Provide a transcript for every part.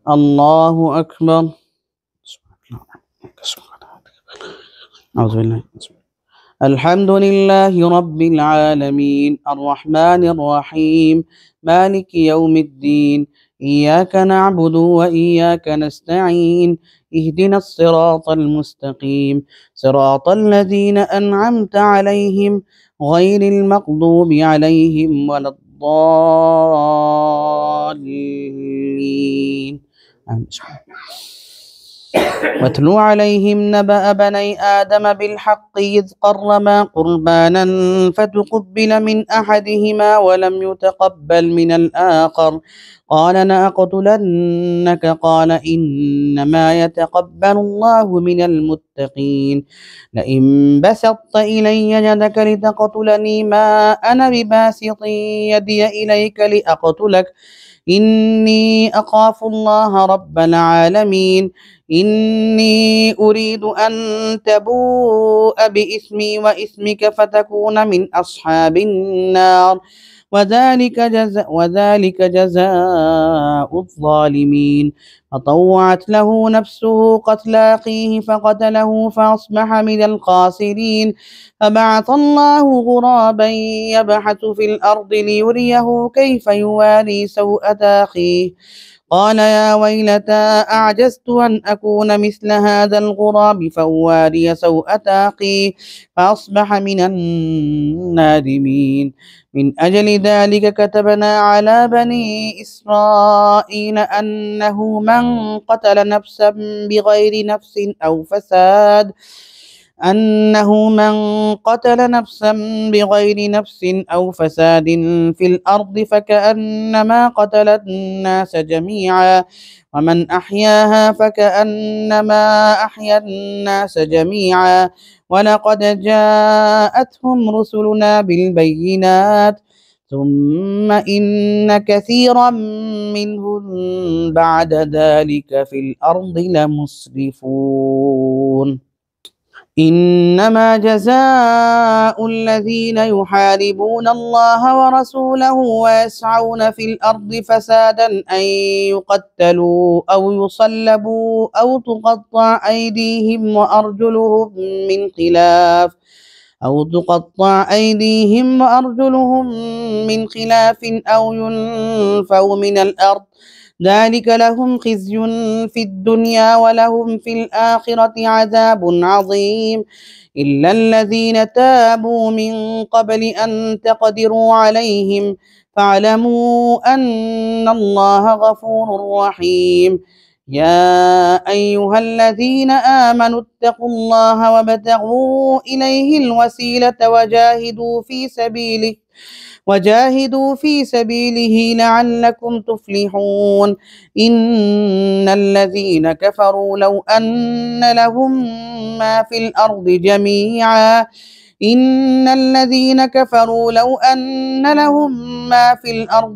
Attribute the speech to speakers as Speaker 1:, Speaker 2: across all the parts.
Speaker 1: الله أكبر. أعوذ بالله. الحمد لله رب العالمين الرحمن الرحيم مالك يوم الدين إياك نعبد وإياك نستعين اهدنا الصراط المستقيم صراط الذين أنعمت عليهم غير المغضوب عليهم ولا الضالين. واتل عليهم نبأ بني آدم بالحق إذ قربا قربانا فتقبل من أحدهما ولم يتقبل من الآخر قال لأقتلنك قال إنما يتقبل الله من المتقين لئن بسطت إلي يدك لتقتلني ما أنا بباسط يدي إليك لأقتلك إني أخاف الله رب العالمين إني أريد أن تبوء بإثمي وإثمك فتكون من أصحاب النار وذلك جزاء الظالمين. فطوعت له نفسه قتل أخيه فقتله فأصبح من الخاسرين. فبعث الله غرابا يبحث في الأرض ليريه كيف يواري سوءة أخيه قال يا ويلتى أعجزت أن أكون مثل هذا الغراب فأواري سوءة أخي فأصبح من النادمين. من أجل ذلك كتبنا على بني إسرائيل أنه من قتل نفسا بغير نفس أو فساد في الأرض فكأنما قتل الناس جميعا ومن أحياها فكأنما أحيا الناس جميعا ولقد جاءتهم رسلنا بالبينات ثم إن كثيرا منهم بعد ذلك في الأرض لمسرفون. إنما جزاء الذين يحاربون الله ورسوله ويسعون في الأرض فسادا أن يقتلوا أو يصلبوا أو تقطع أيديهم وأرجلهم من خلاف أو ينفوا من الأرض ذلك لهم خزي في الدنيا ولهم في الآخرة عذاب عظيم. إلا الذين تابوا من قبل أن تقدروا عليهم فاعلموا أن الله غفور رحيم. يا أيها الذين آمنوا اتقوا الله وابتغوا إليه الوسيلة وجاهدوا في سبيله لعلكم تفلحون. إن الذين كفروا لو أن لهم ما في الأرض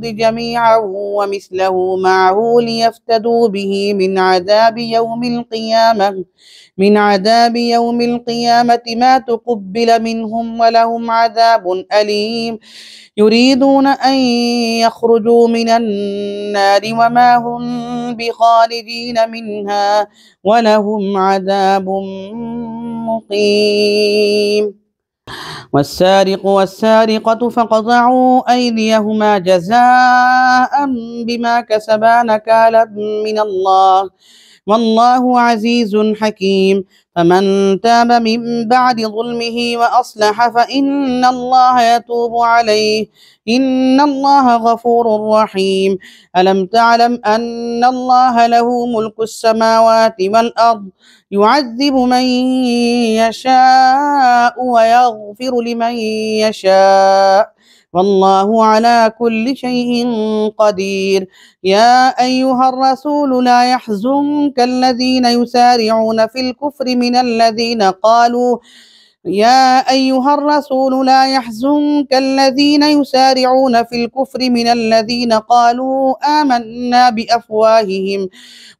Speaker 1: جميعا ومثله معه ليفتدوا به من عذاب يوم القيامة ما تقبل منهم ولهم عذاب أليم. يريدون أن يخرجوا من النار وما هم بخارجين منها ولهم عذاب مقيم. والسارق والسارقة فاقطعوا أيديهما جزاء بما كسبا نكالا من الله والله عزيز حكيم. فمن تاب من بعد ظلمه وأصلح فإن الله يتوب عليه إن الله غفور رحيم. ألم تعلم أن الله له ملك السماوات والأرض يعذب من يشاء ويغفر لمن يشاء والله على كل شيء قدير. يا أيها الرسول لا يحزنك الذين يسارعون في الكفر من الذين قالوا يا أيها الرسول لا يحزنك الذين يسارعون في الكفر من الذين قالوا آمنا بأفواههم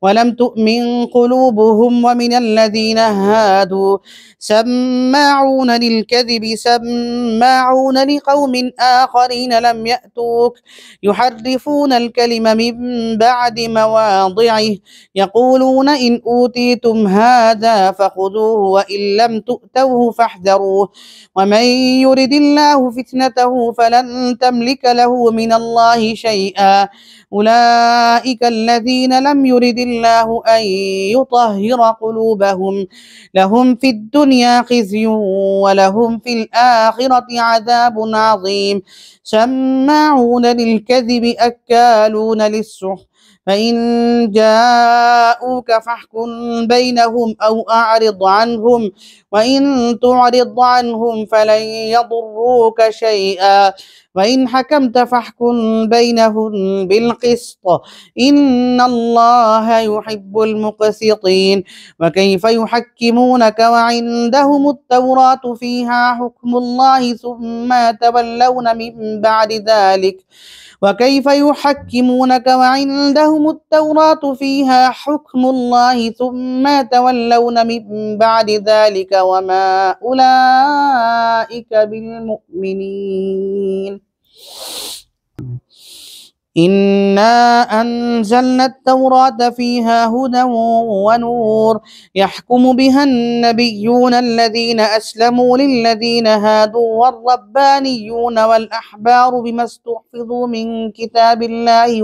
Speaker 1: ولم تؤمن قلوبهم ومن الذين هادوا سماعون للكذب سماعون لقوم آخرين لم يأتوك يحرفون الكلم من بعد مواضعه يقولون إن أوتيتم هذا فخذوه وإن لم تؤتوه فاحذروه ومن يرد الله فتنته فلن تملك له من الله شيئا أولئك الذين لم يرد الله أن يطهر قلوبهم لهم في الدنيا خزي ولهم في الآخرة عذاب عظيم سماعون للكذب أكالون للسحت فإن جاءوك فاحكم بينهم أو أعرض عنهم وإن تعرض عنهم فلن يضروك شيئا وإن حكمت فاحكم بينهم بالقسط إن الله يحب المقسطين وكيف يحكمونك وعندهم التوراة فيها حكم الله ثم تولون من بعد ذلك وكيف يحكمونك وعندهم التوراة فيها حكم الله ثم تولون من بعد ذلك وما أولئك بالمؤمنين إنا أنزلنا التوراة فيها هدى ونور يحكم بها النبيون الذين أسلموا للذين هادوا والربانيون والأحبار بما استحفظوا من كتاب الله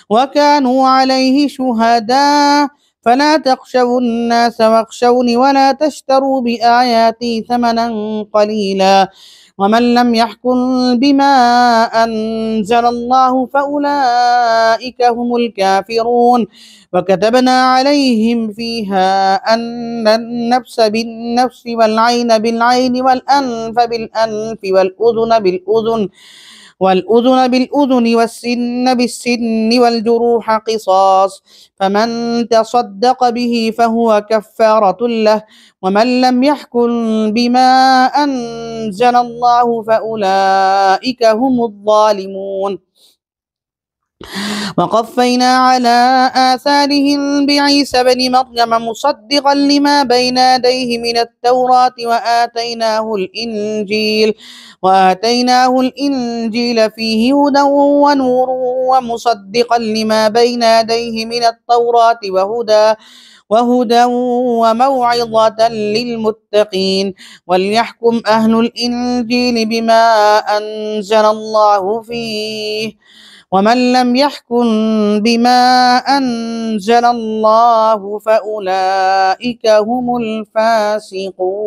Speaker 1: وكانوا عليه شهداء فلا تخشوا الناس واخشوني ولا تشتروا بآياتي ثمنا قليلا ومن لم يحكم بما أنزل الله فأولئك هم الكافرون وكتبنا عليهم فيها أن النفس بالنفس والعين بالعين والأنف بالأنف والأذن بالأذن والسن بالسن والجروح قصاص فمن تصدق به فهو كفارة له ومن لم يحكم بما أنزل الله فأولئك هم الظالمون وقفينا على آثارهم بعيسى بن مريم مصدقا لما بين يديه من التوراة وآتيناه الإنجيل فيه هدى ونور ومصدقا لما بين يديه من التوراة وهدى وموعظة للمتقين وليحكم أهل الإنجيل بما أنزل الله فيه ومن لم يحكم بما أنزل الله فأولئك هم الفاسقون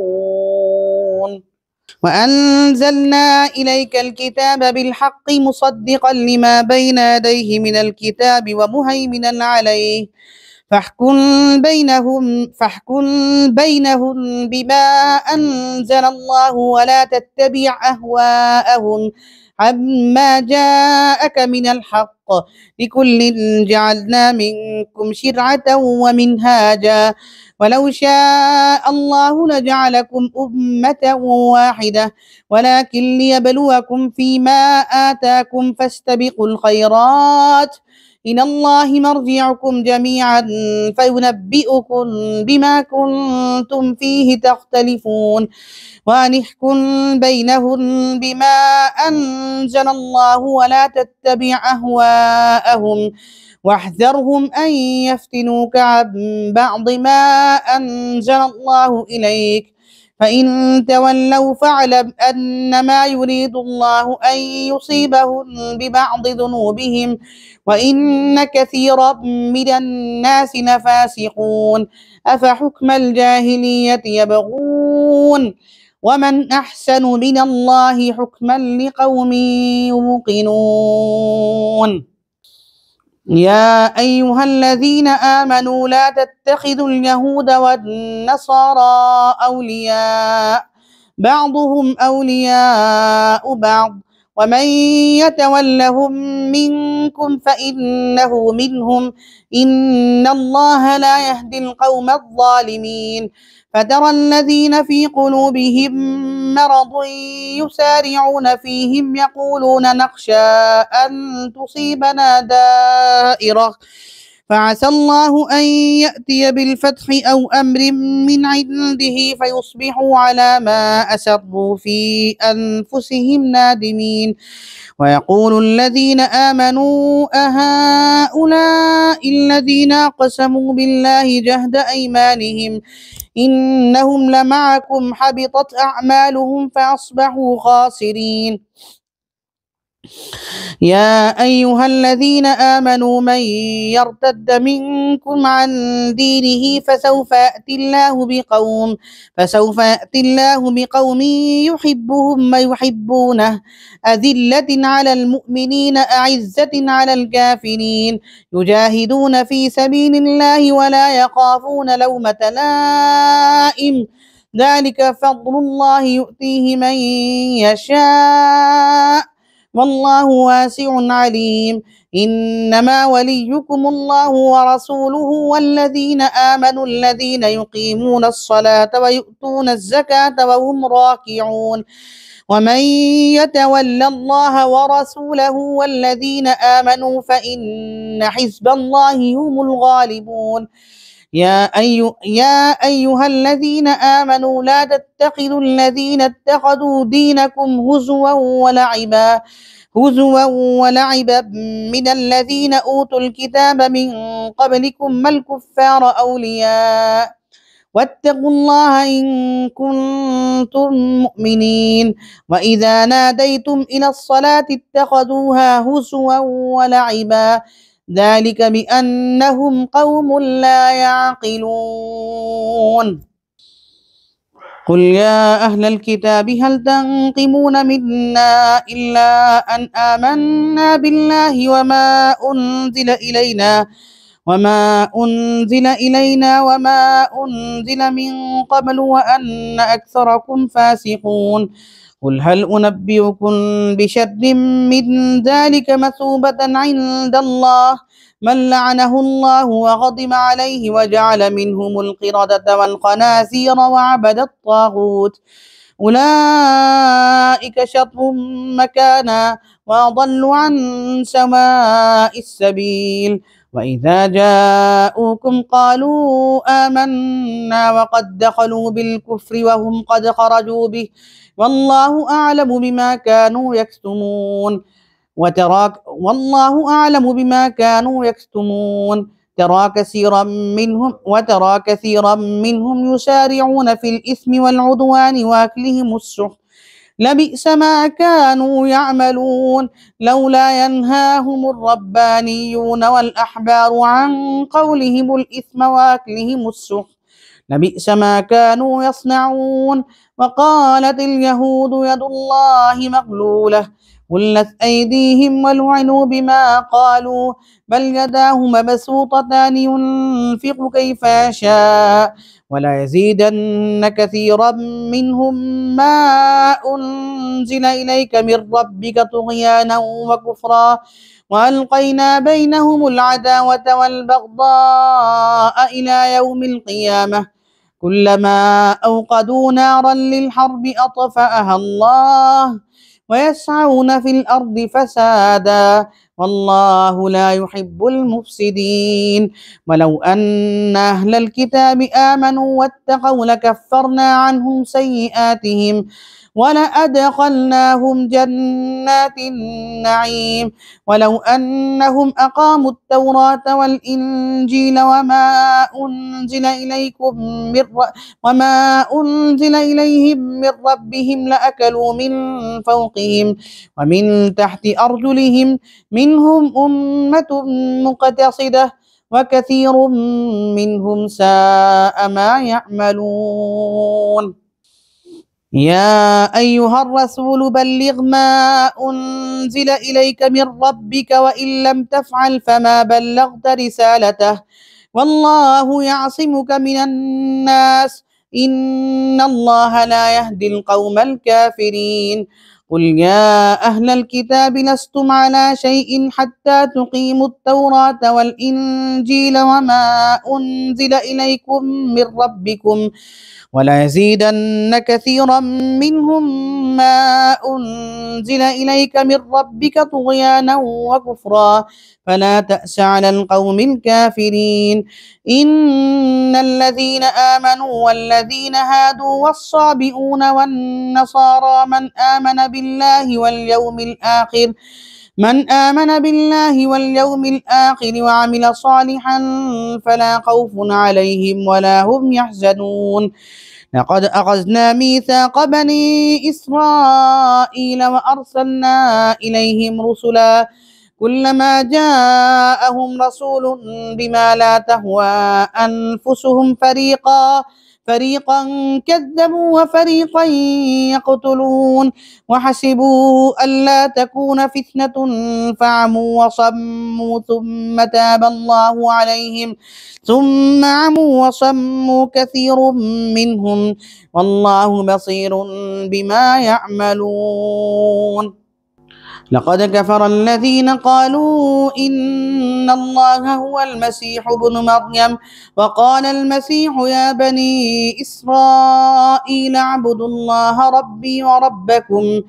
Speaker 1: وأنزلنا إليك الكتاب بالحق مصدقا لما بين يديه من الكتاب ومهيمنا عليه فاحكم بينهم بما أنزل الله ولا تتبع أهواءهم عما جاءك من الحق لكل جعلنا منكم شرعة ومنهاجا ولو شاء الله لجعلكم أمة واحدة ولكن ليبلوكم فيما آتاكم فاستبقوا الخيرات إلى الله مرجعكم جميعا فينبئكم بما كنتم فيه تختلفون وأن احكم بينهم بما أنزل الله ولا تتبع أهواءهم واحذرهم أن يفتنوك عن بعض ما أنزل الله إليك فإن تولوا فاعلم أنما يريد الله أن يصيبهم ببعض ذنوبهم وإن كثيرا من الناس لفاسقون أفحكم الجاهلية يبغون ومن أحسن من الله حكما لقوم يوقنون يا أيها الذين آمنوا لا تتخذوا اليهود والنصارى أولياء بعضهم أولياء بعض ومن يتولهم منكم فإنه منهم إن الله لا يهدي القوم الظالمين فترى الذين في قلوبهم مرض يسارعون فيهم يقولون نخشى أن تصيبنا دائرة فعسى الله أن يأتي بالفتح أو أمر من عنده فيصبحوا على ما أسروا في أنفسهم نادمين ويقول الذين آمنوا أهؤلاء الذين أقسموا بالله جهد أيمانهم إنهم لمعكم حبطت أعمالهم فأصبحوا خاسرين يا أيها الذين آمنوا من يرتد منكم عن دينه فسوف يأتي الله بقوم يحبهم ويحبونه أذلة على المؤمنين أعزة على الكافرين يجاهدون في سبيل الله ولا يخافون لومة لائم ذلك فضل الله يؤتيه من يشاء والله واسع عليم إنما وليكم الله ورسوله والذين آمنوا الذين يقيمون الصلاة ويؤتون الزكاة وهم راكعون ومن يتول الله ورسوله والذين آمنوا فإن حزب الله هم الغالبون يا أيها الذين آمنوا لا تتخذوا الذين اتخذوا دينكم هزوا ولعبا من الذين أوتوا الكتاب من قبلكم ما الكفار أولياء واتقوا الله إن كنتم مؤمنين وإذا ناديتم إلى الصلاة اتخذوها هزوا ولعبا ذلك بأنهم قوم لا يعقلون قل يا أهل الكتاب هل تنقمون منا إلا أن آمنا بالله وما أنزل من قبل وأن أكثركم فاسقون قل هل أنبئكم بشر من ذلك مثوبة عند الله من لعنه الله وغضب عليه وجعل منهم القردة والخنازير وعبد الطاغوت أولئك شر مكانا وأضل عن سواء السبيل وإذا جاءوكم قالوا آمنا وقد دخلوا بالكفر وهم قد خرجوا به والله أعلم بما كانوا يكتمون ترى كثيرا منهم يسارعون في الإثم والعدوان وأكلهم السحت لبئس ما كانوا يعملون لولا ينهاهم الربانيون والأحبار عن قولهم الإثم وأكلهم السحت لبئس ما كانوا يصنعون وقالت اليهود يد الله مغلولة غلت أيديهم ولعنوا بما قالوا بل يداه مبسوطتان ينفق كيف يشاء ولا يزيدن كثيرا منهم ما أنزل إليك من ربك طغيانا وكفرا وألقينا بينهم العداوة والبغضاء إلى يوم القيامة كلما أوقدوا نارا للحرب أطفأها الله ويسعون في الأرض فسادا والله لا يحب المفسدين ولو أن أهل الكتاب آمنوا واتقوا لكفرنا عنهم سيئاتهم ولأدخلناهم جنات النعيم ولو أنهم أقاموا التوراة والإنجيل وما أنزل إليهم من ربهم لأكلوا من فوقهم ومن تحت أرجلهم منهم أمة مقتصدة وكثير منهم ساء ما يعملون يا أيها الرسول بلغ ما أنزل إليك من ربك وإن لم تفعل فما بلغت رسالته والله يعصمك من الناس إن الله لا يهدي القوم الكافرين قل يا أهل الكتاب لستم على شيء حتى تقيموا التوراة والإنجيل وما أنزل إليكم من ربكم وليزيدن كثيرا منهم ما أنزل إليك من ربك طغيانا وكفرا فلا تأس على القوم الكافرين. إن الذين آمنوا والذين هادوا والصابئون والنصارى من آمن بالله واليوم الآخر وعمل صالحا فلا خوف عليهم ولا هم يحزنون. لقد أخذنا ميثاق بني إسرائيل وأرسلنا إليهم رسلا كلما جاءهم رسول بما لا تهوى أنفسهم فريقا كذبوا وفريقا يقتلون وحسبوا ألا تكون فتنة فعموا وصموا ثم عموا وصموا كثير منهم والله بصير بما يعملون. لقد كفر الذين قالوا إن الله هو المسيح ابن مريم وقال المسيح يا بني إسرائيل اعبدوا الله ربي وربكم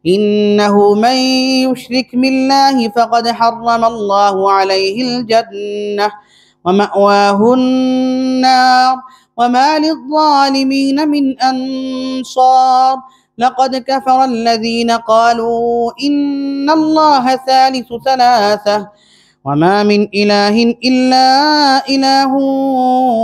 Speaker 1: إنه من يشرك بالله فقد حرم الله عليه الجنة ومأواه النار وما للظالمين من أنصار. لقد كفر الذين قالوا إن الله ثالث ثلاثة وما من إله إلا إله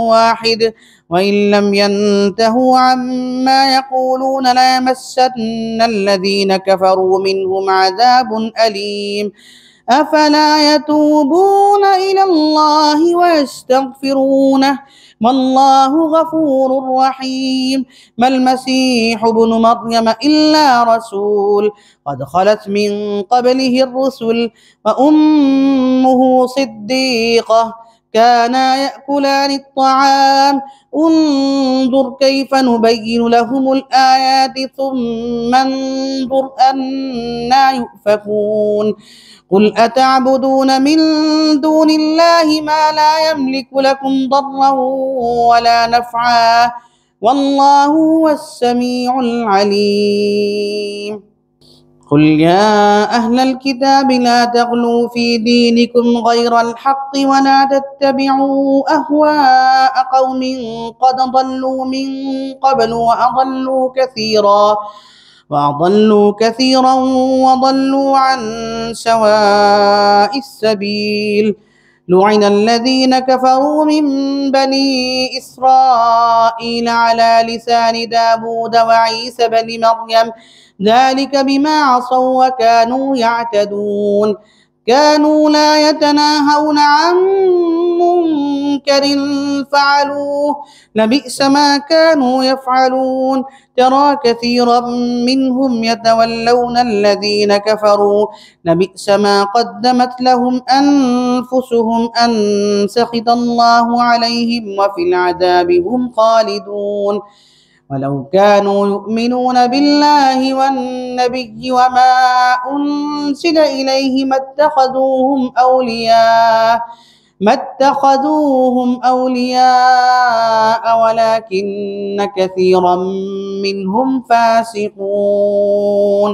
Speaker 1: واحد وإن لم ينتهوا عما يقولون ليمسن الذين كفروا منهم عذاب أليم. أفلا يتوبون إلى الله ويستغفرونه والله غفور رحيم. ما المسيح ابن مريم إلا رسول قد خلت من قبله الرسل وأمه صديقة كانا يأكلان الطعام انظر كيف نبين لهم الآيات ثم انظر أنا يؤفكون. قل أتعبدون من دون الله ما لا يملك لكم ضرا ولا نفعا والله هو السميع العليم. قل يا أهل الكتاب لا تغلوا في دينكم غير الحق ولا تتبعوا أهواء قوم قد ضلوا من قبل وأضلوا كثيرا وضلوا عن سواء السبيل. لعن الذين كفروا من بني إسرائيل على لسان داود وعيسى بن مريم ذلك بما عصوا وكانوا يعتدون. كانوا لا يتناهون عن منكر فعلوه لبئس ما كانوا يفعلون. ترى كثيرا منهم يتولون الذين كفروا لبئس ما قدمت لهم أنفسهم أن سخط الله عليهم وفي العذاب هم خالدون. ولو كانوا يؤمنون بالله والنبي وما أنزل إليه ما اتخذوهم أولياء ولكن كثيرا منهم فاسقون.